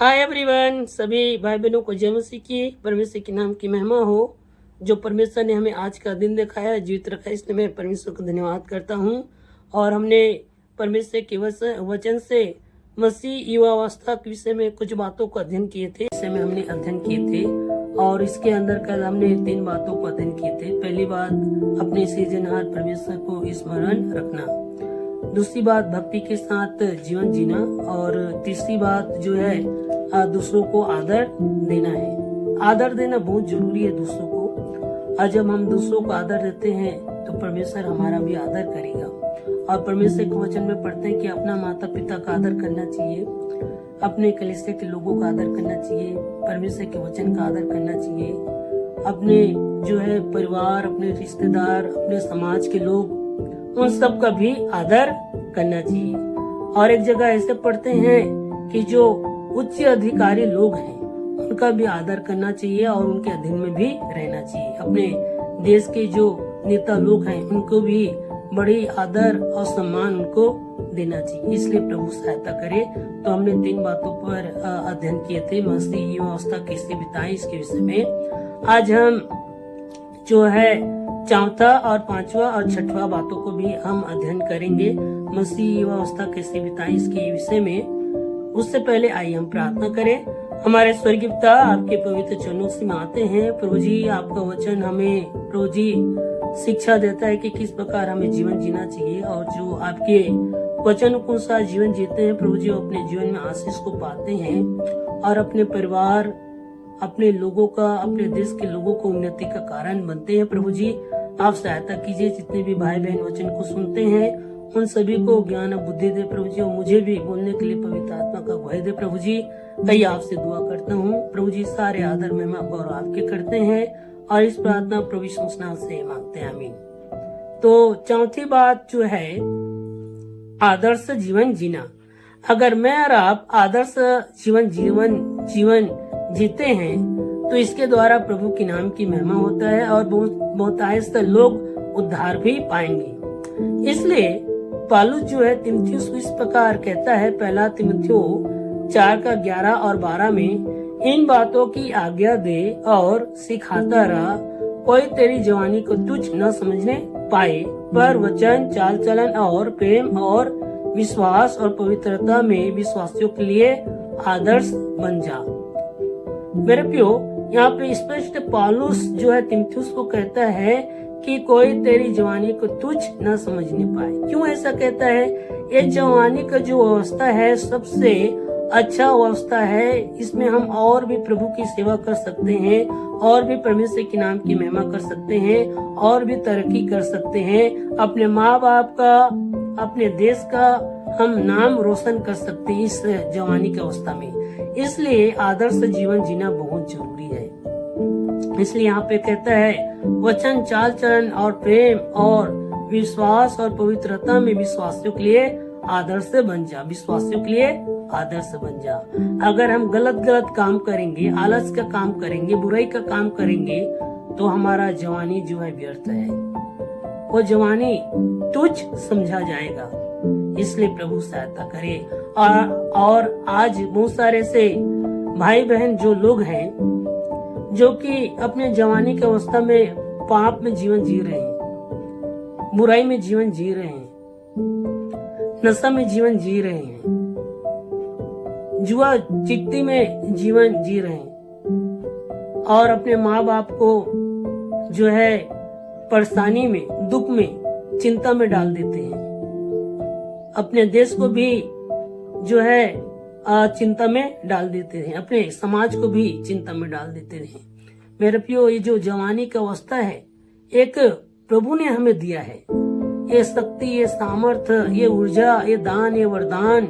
Hi everyone, सभी भाई बहनों को जय मसीह की, परमेश्वर के नाम की महिमा हो। जो परमेश्वर ने हमें आज का दिन दिखाया, जीवित रखा, इसलिए मैं परमेश्वर को धन्यवाद करता हूँ। और हमने परमेश्वर के वचन से मसीह युवावस्था के विषय में कुछ बातों को अध्ययन किए थे। इस में हमने अध्ययन किए थे और इसके अंदर कल हमने 3 बातों को अध्ययन किए थे। पहली बात, अपने सृजनहार परमेश्वर को स्मरण रखना। दूसरी बात, भक्ति के साथ जीवन जीना। और तीसरी बात जो है, दूसरों को आदर देना है। आदर देना बहुत जरूरी है दूसरों को। और जब हम दूसरों को आदर देते हैं तो परमेश्वर हमारा भी आदर करेगा। और परमेश्वर के वचन में पढ़ते हैं कि अपना माता पिता का आदर करना चाहिए, अपने कलीसिया के लोगों का आदर करना चाहिए, परमेश्वर के वचन का आदर करना चाहिए, अपने जो है परिवार, अपने रिश्तेदार, अपने समाज के लोग, उन सब का भी आदर करना चाहिए। और एक जगह ऐसे पढ़ते हैं कि जो उच्च अधिकारी लोग हैं उनका भी आदर करना चाहिए और उनके अधीन में भी रहना चाहिए। अपने देश के जो नेता लोग हैं उनको भी बड़ी आदर और सम्मान उनको देना चाहिए। इसलिए प्रभु सहायता करे। तो हमने 3 बातों पर अध्ययन किए थे। मसीह युवावस्था कैसे बिताएं, इसके विषय में आज हम जो है 4था और 5वां और 6वां बातों को भी हम अध्ययन करेंगे। मसीह युवावस्था कैसे बिताएं, इसके विषय में। उससे पहले आइए हम प्रार्थना करें। हमारे स्वर्गीय पिता, आपके पवित्र चरणों से आते हैं। प्रभु जी, आपका वचन हमें प्रभु जी शिक्षा देता है कि किस प्रकार हमें जीवन जीना चाहिए। और जो आपके वचन के अनुसार जीवन जीते हैं प्रभु जी, अपने जीवन में आशीष को पाते हैं और अपने परिवार, अपने लोगों का, अपने देश के लोगों को उन्नति का कारण बनते हैं। प्रभु जी, आप सहायता कीजिए। जितने भी भाई बहन वचन को सुनते हैं उन सभी को ज्ञान और बुद्धि दे प्रभु जी, और मुझे भी बोलने के लिए पवित्र आत्मा का अगुवाई दे प्रभु जी। कई आपसे दुआ करता हूँ प्रभु जी। सारे आदर महिमा गौरव आपके करते हैं और इस प्रार्थना प्रभु यीशु नाम से मांगते हैं, आमीन। तो चौथी बात जो है, आदर्श जीवन जीना। अगर मैं और आप आदर्श जीवन जीते हैं तो इसके द्वारा प्रभु के नाम की महिमा होता है और बहुत आहिस्ता लोग उद्धार भी पाएंगे। इसलिए पौलुस जो है तीमुथियुस को इस प्रकार कहता है, 1 तीमुथियुस 4:11 और 12 में, इन बातों की आज्ञा दे और सिखाता रहा, कोई तेरी जवानी को तुच्छ न समझने पाए, पर वचन, चाल चलन और प्रेम और विश्वास और पवित्रता में विश्वासियों के लिए आदर्श बन जा। मेरे प्रियो, यहाँ पे स्पष्ट पौलुस जो है तीमुथियुस को कहता है कि कोई तेरी जवानी को तुच्छ न समझने पाए। क्यों ऐसा कहता है? ये जवानी का जो अवस्था है सबसे अच्छा अवस्था है। इसमें हम और भी प्रभु की सेवा कर सकते हैं और भी परमेश्वर के नाम की महिमा कर सकते हैं और भी तरक्की कर सकते हैं। अपने माँ बाप का, अपने देश का हम नाम रोशन कर सकते हैं इस जवानी की अवस्था में। इसलिए आदर्श जीवन जीना बहुत जरूरी है। इसलिए यहाँ पे कहता है, वचन, चाल चलन और प्रेम और विश्वास और पवित्रता में विश्वासियों के लिए आदर्श बन जा। विश्वासियों के लिए आदर्श बन जा। अगर हम गलत काम करेंगे, आलस का काम करेंगे, बुराई का काम करेंगे तो हमारा जवानी जो है व्यर्थ है, वो जवानी तुच्छ समझा जाएगा। इसलिए प्रभु सहायता करे। और आज बहुत सारे से भाई बहन जो लोग हैं जो कि अपने जवानी की अवस्था में पाप में जीवन जी रहे हैं, बुराई में जीवन जी रहे हैं, नशा में जीवन जी रहे हैं, जुआ चिट्ठी में जीवन जी रहे हैं और अपने माँ बाप को जो है परेशानी में, दुख में, चिंता में डाल देते हैं। अपने देश को भी जो है चिंता में डाल देते हैं, अपने समाज को भी चिंता में डाल देते हैं। मेरे प्रियो, ये जो जवानी की अवस्था है एक प्रभु ने हमें दिया है। ये शक्ति, ये सामर्थ्य, ये ऊर्जा, ये दान, ये वरदान।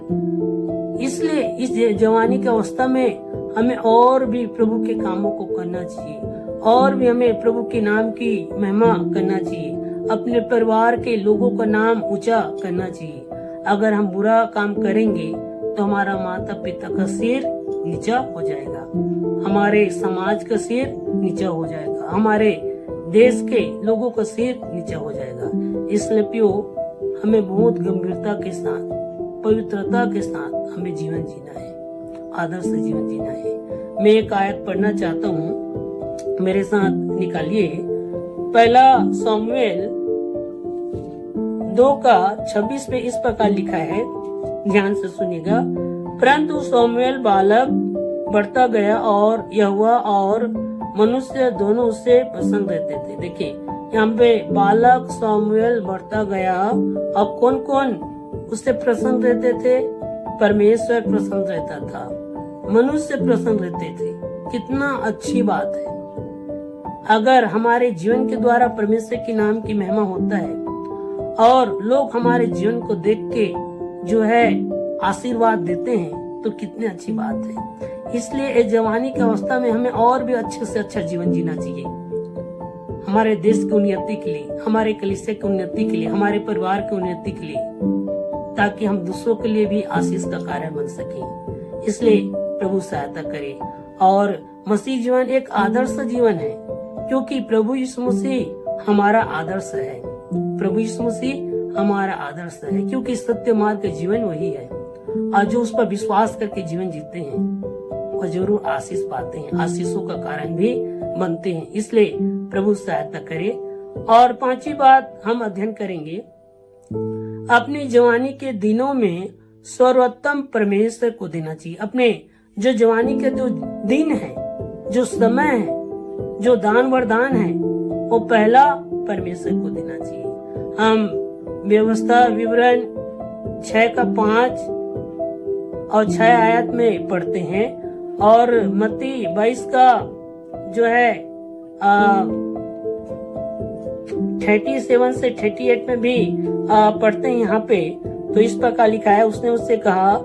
इसलिए इस जवानी की अवस्था में हमें और भी प्रभु के कामों को करना चाहिए और भी हमें प्रभु के नाम की महिमा करना चाहिए, अपने परिवार के लोगों का नाम ऊंचा करना चाहिए। अगर हम बुरा काम करेंगे तो हमारा माता पिता का सिर नीचा हो जाएगा, हमारे समाज का सिर नीचा हो जाएगा, हमारे देश के लोगों का सिर नीचा हो जाएगा। इसलिए प्रियो, हमें बहुत गंभीरता के साथ, पवित्रता के साथ हमें जीवन जीना है आदर्श जीवन जीना है। मैं एक आयत पढ़ना चाहता हूँ, मेरे साथ निकालिए। पहला सामुएल 2:26 में इस प्रकार लिखा है, ध्यान से सुनिएगा। परंतु सामुएल बालक बढ़ता गया और यहोवा और मनुष्य दोनों उससे प्रसन्न रहते थे। देखिए यहाँ पे बालक सामुएल बढ़ता गया, अब कौन कौन उससे प्रसन्न रहते थे? परमेश्वर प्रसन्न रहता था, मनुष्य प्रसन्न रहते थे। कितना अच्छी बात है। अगर हमारे जीवन के द्वारा परमेश्वर के नाम की महिमा होता है और लोग हमारे जीवन को देख के जो है आशीर्वाद देते हैं, तो कितनी अच्छी बात है। इसलिए इस जवानी की अवस्था में हमें और भी अच्छे से अच्छा जीवन जीना चाहिए, हमारे देश की उन्नति के लिए, हमारे कलीसिया की उन्नति के लिए, हमारे परिवार की उन्नति के लिए, ताकि हम दूसरों के लिए भी आशीष का कारण बन सकें। इसलिए प्रभु सहायता करे। और मसीह जीवन एक आदर्श जीवन है, क्योंकि प्रभु यीशु मसीह हमारा आदर्श है। प्रभु यीशु मसीह हमारा आदर्श है, क्योंकि सत्य मार्ग का जीवन वही है। और जो उस पर विश्वास करके जीवन जीते हैं वो जरूर आशीष पाते हैं, आशीषों का कारण भी बनते हैं। इसलिए प्रभु सहायता करे। और पांचवी बात हम अध्ययन करेंगे, अपनी जवानी के दिनों में सर्वोत्तम परमेश्वर को देना चाहिए। अपने जो जवानी के जो दिन है, जो समय है, जो दान वरदान है, वो पहला परमेश्वर को देना चाहिए। हम व्यवस्था विवरण 6:5 और 6 आयत में पढ़ते हैं, और मत्ती 22 का जो है 37 से 38 में भी पढ़ते हैं। यहाँ पे तो इस प्रकार लिखा है, उसने उससे कहा,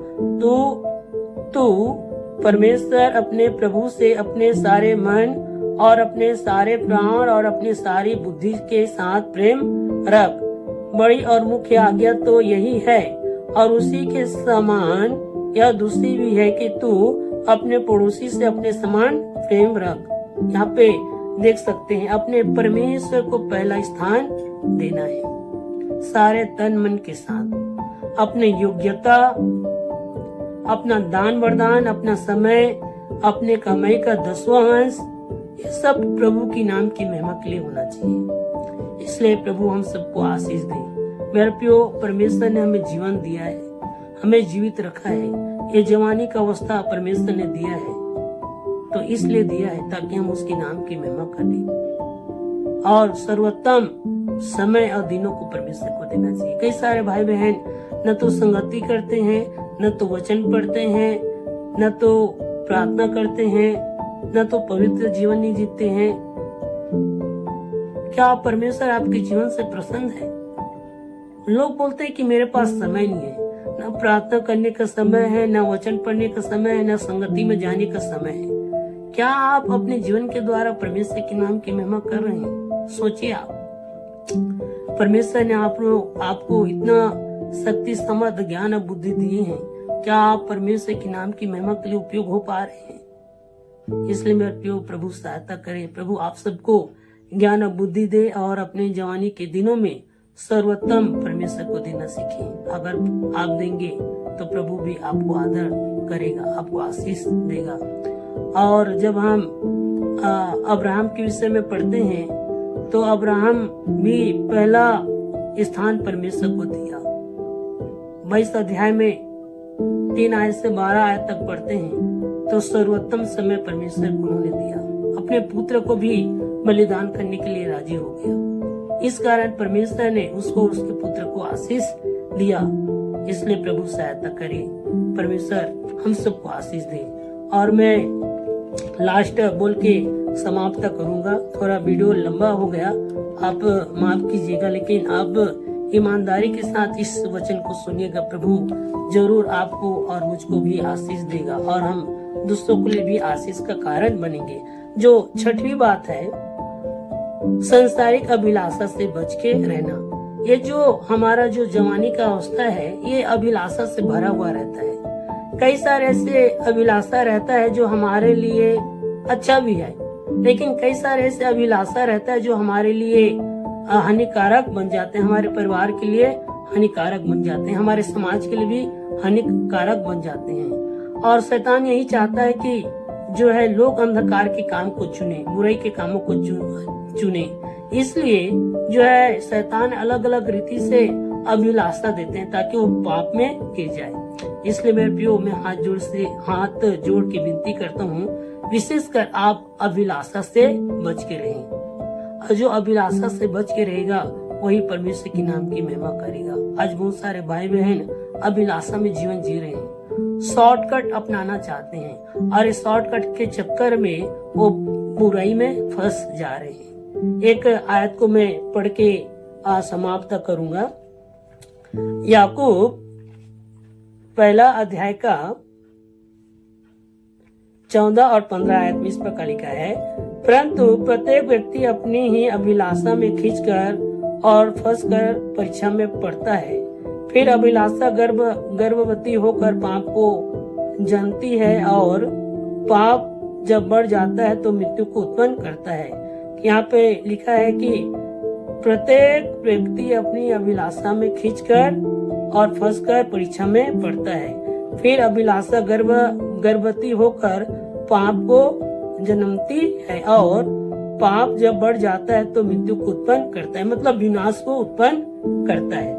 तू परमेश्वर अपने प्रभु से अपने सारे मन और अपने सारे प्राण और अपनी सारी बुद्धि के साथ प्रेम रख। बड़ी और मुख्य आज्ञा तो यही है, और उसी के समान यह दूसरी भी है कि तू अपने पड़ोसी से अपने समान प्रेम रख। यहाँ पे देख सकते हैं, अपने परमेश्वर को पहला स्थान देना है, सारे तन मन के साथ, अपने योग्यता, अपना दान वरदान, अपना समय, अपने कमाई का 10वां अंश, ये सब प्रभु की नाम की महिमा के लिए होना चाहिए। इसलिए प्रभु हम सबको आशीष दे। मेरे प्रियो, परमेश्वर ने हमें जीवन दिया है, हमें जीवित रखा है। ये जवानी का अवस्था परमेश्वर ने दिया है, तो इसलिए दिया है ताकि हम उसके नाम की महिमा करें। और सर्वोत्तम समय और दिनों को परमेश्वर को देना चाहिए। कई सारे भाई बहन न तो संगति करते हैं, न तो वचन पढ़ते हैं, न तो प्रार्थना करते हैं, न तो पवित्र जीवन नहीं जीते हैं। क्या परमेश्वर आपके जीवन से प्रसन्न है? लोग बोलते हैं कि मेरे पास समय नहीं है, न प्रार्थना करने का समय है, न वचन पढ़ने का समय है, न संगति में जाने का समय है। क्या आप अपने जीवन के द्वारा परमेश्वर के नाम की महिमा कर रहे हैं? सोचिए आप, परमेश्वर ने आपको इतना शक्ति, समर्थ, ज्ञान और बुद्धि दिए हैं। क्या आप परमेश्वर के नाम की महिमा के लिए उपयोग हो पा रहे हैं? इसलिए मेरे प्रियो, प्रभु सहायता करे। प्रभु आप सबको ज्ञान और बुद्धि दे, और अपने जवानी के दिनों में सर्वोत्तम परमेश्वर को देना सीखें। अगर आप देंगे तो प्रभु भी आपको आदर करेगा, आपको आशीष देगा। और जब हम अब्राहम के विषय में पढ़ते हैं, तो अब्राहम भी पहला स्थान परमेश्वर को दिया। 22 अध्याय में 3 आयत से 12 आयत तक पढ़ते हैं, तो सर्वोत्तम समय परमेश्वर को उन्होंने दिया। अपने पुत्र को भी बलिदान करने के लिए राजी हो गया। इस कारण परमेश्वर ने उसको, उसके पुत्र को आशीष दिया। इसलिए प्रभु सहायता करे, परमेश्वर हम सबको आशीष दे। और मैं लास्ट बोल के समाप्त करूंगा। थोड़ा वीडियो लंबा हो गया, आप माफ कीजिएगा, लेकिन आप ईमानदारी के साथ इस वचन को सुनिएगा। प्रभु जरूर आपको और मुझको भी आशीष देगा, और हम दूसरों के लिए भी आशीष का कारण बनेंगे। जो 6वीं बात है, संसारिक अभिलाषा से बच के रहना। ये जो हमारा जो जवानी का अवस्था है, ये अभिलाषा से भरा हुआ रहता है। कई सारे ऐसे अभिलाषा रहता है जो हमारे लिए अच्छा भी है, लेकिन कई सारे ऐसे अभिलाषा रहता है जो हमारे लिए हानिकारक बन जाते हैं, हमारे परिवार के लिए हानिकारक बन जाते हैं, हमारे समाज के लिए भी हानिकारक बन जाते हैं। और शैतान यही चाहता है कि जो है लोग अंधकार के काम को चुने, बुराई के कामों को चुने। इसलिए जो है शैतान अलग अलग रीति से अभिलाषा देते हैं ताकि वो पाप में गिर जाए। इसलिए मेरे प्रियो, मैं हाथ जोड़ के विनती करता हूँ, विशेषकर आप अभिलाषा से बच के रहें। और जो अभिलाषा से बच के रहेगा वही परमेश्वर के नाम की महिमा करेगा। आज बहुत सारे भाई बहन अभिलाषा में जीवन जी रहे हैं, शॉर्टकट अपनाना चाहते हैं और इस शॉर्टकट के चक्कर में वो बुराई में फंस जा रहे हैं। एक आयत को मैं पढ़ के समाप्त करूंगा। याकूब पहला अध्याय का 14 और 15 आयत में इस प्रकार लिखा है, परंतु प्रत्येक व्यक्ति अपनी ही अभिलाषा में खींचकर और फंसकर परीक्षा में पड़ता है। फिर अभिलाषा गर्भवती होकर पाप को जनती है और पाप जब बढ़ जाता है तो मृत्यु को उत्पन्न करता है। यहाँ पे लिखा है कि प्रत्येक व्यक्ति अपनी अभिलाषा में खींचकर और फंसकर परीक्षा में पड़ता है। फिर अभिलाषा गर्भवती होकर पाप को जन्मती है और पाप जब बढ़ जाता है तो मृत्यु को उत्पन्न करता है, मतलब विनाश को उत्पन्न करता है।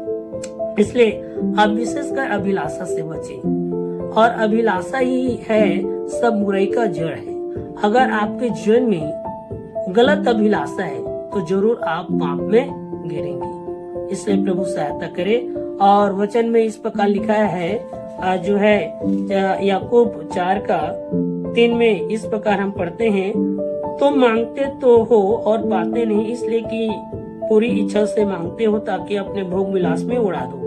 इसलिए आप विशेषकर अभिलाषा से बचें। और अभिलाषा ही है सब बुराई का जड़ है। अगर आपके जीवन में गलत अभिलाषा है तो जरूर आप पाप में गिरेंगे। इसलिए प्रभु सहायता करे। और वचन में इस प्रकार लिखा है, जो है याकूब 4:3 में इस प्रकार हम पढ़ते हैं, तुम मांगते तो हो और पाते नहीं, इसलिए कि पूरी इच्छा से मांगते हो ताकि अपने भोग विलास में उड़ा दो।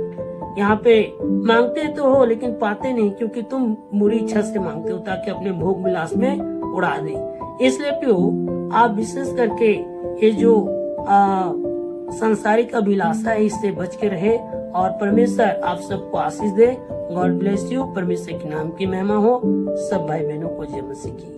यहाँ पे मांगते तो हो लेकिन पाते नहीं, क्योंकि तुम बुरी इच्छा से मांगते हो ताकि अपने भोग विलास में उड़ा दे। इसलिए प्यो आप विशेष करके ये जो सांसारिक अभिलाषा है इससे बच के रहे और परमेश्वर आप सबको आशीष दे। God bless you. परमेश्वर के नाम की महिमा हो। सब भाई बहनों को जय मसीह की।